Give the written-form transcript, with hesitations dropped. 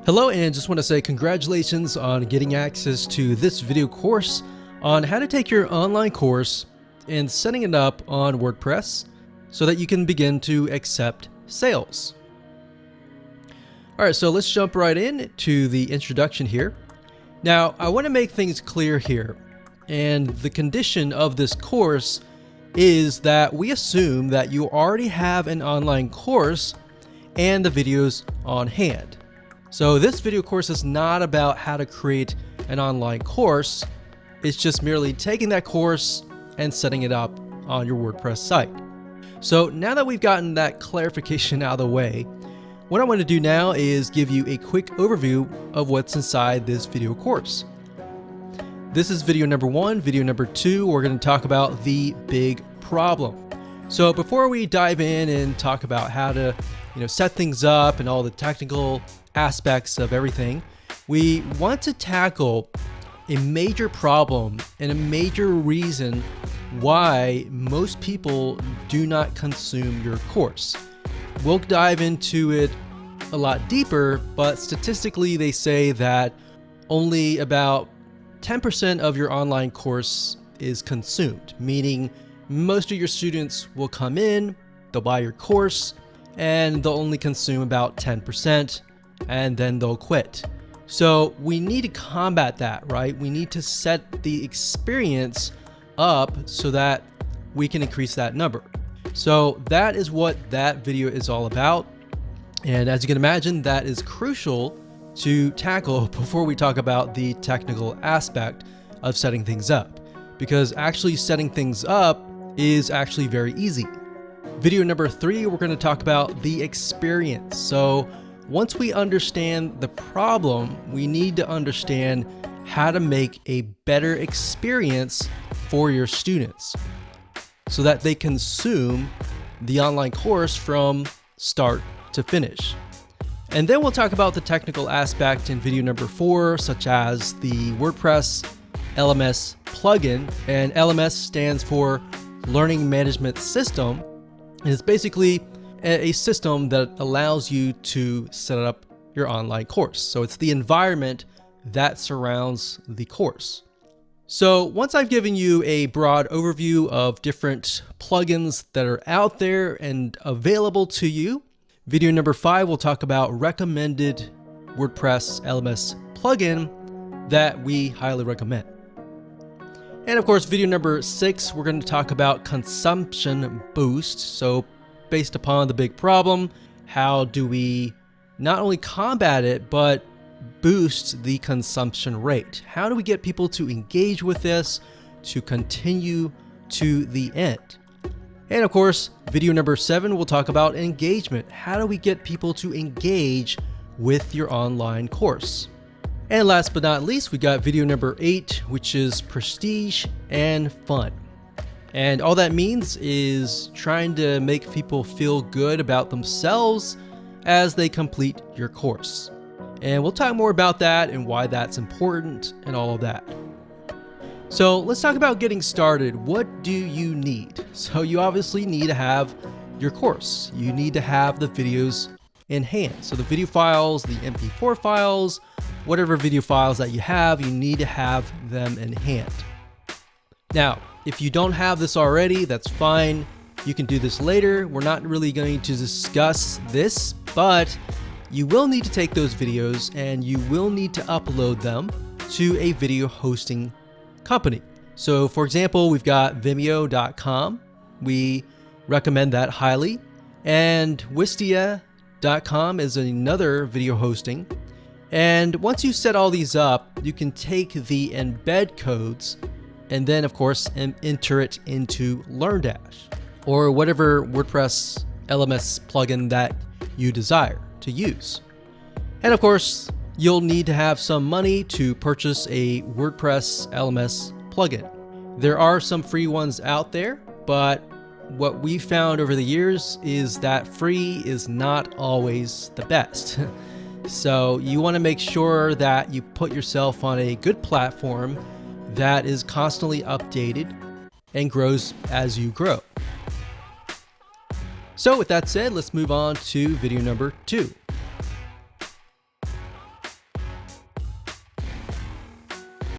Hello, and just want to say congratulations on getting access to this video course on how to take your online course and setting it up on WordPress so that you can begin to accept sales. Alright, so let's jump right in to the introduction here. Now, I want to make things clear here, and the condition of this course is that we assume that you already have an online course and the videos on hand. So this video course is not about how to create an online course. It's just merely taking that course and setting it up on your WordPress site. So now that we've gotten that clarification out of the way, what I want to do now is give you a quick overview of what's inside this video course. This is video number 1. Video number 2, we're going to talk about the big problem. So before we dive in and talk about how to set things up and all the technical aspects of everything, we want to tackle a major problem and a major reason why most people do not consume your course. We'll dive into it a lot deeper, but statistically they say that only about 10% of your online course is consumed, meaning most of your students will come in, they'll buy your course, and they'll only consume about 10%, and then they'll quit. So we need to combat that, right? We need to set the experience up so that we can increase that number. So that is what that video is all about. And as you can imagine, that is crucial to tackle before we talk about the technical aspect of setting things up, because actually setting things up is actually very easy. Video number 3, we're going to talk about the experience. So once we understand the problem, we need to understand how to make a better experience for your students so that they consume the online course from start to finish. And then we'll talk about the technical aspect in video number 4, such as the WordPress LMS plugin. And LMS stands for Learning Management System. And it's basically a system that allows you to set up your online course. So it's the environment that surrounds the course. So once I've given you a broad overview of different plugins that are out there and available to you, video number 5 will talk about recommended WordPress LMS plugin that we highly recommend. And of course, video number 6, we're going to talk about consumption boost. So based upon the big problem, how do we not only combat it, but boost the consumption rate? How do we get people to engage with this, to continue to the end? And of course, video number 7, we'll talk about engagement. How do we get people to engage with your online course? And last but not least, we got video number 8, which is prestige and fun. And all that means is trying to make people feel good about themselves as they complete your course. And we'll talk more about that and why that's important and all of that. So let's talk about getting started. What do you need? So you obviously need to have your course. You need to have the videos in hand. So the video files, the MP4 files, whatever video files that you have, you need to have them in hand. Now, if you don't have this already, that's fine. You can do this later. We're not really going to discuss this, but you will need to take those videos and you will need to upload them to a video hosting company. So for example, we've got Vimeo.com. We recommend that highly. And Wistia.com is another video hosting. And once you set all these up, you can take the embed codes and then of course enter it into LearnDash or whatever WordPress LMS plugin that you desire to use. And of course, you'll need to have some money to purchase a WordPress LMS plugin. There are some free ones out there, but what we found over the years is that free is not always the best. So you want to make sure that you put yourself on a good platform that is constantly updated and grows as you grow. So with that said, let's move on to video number 2.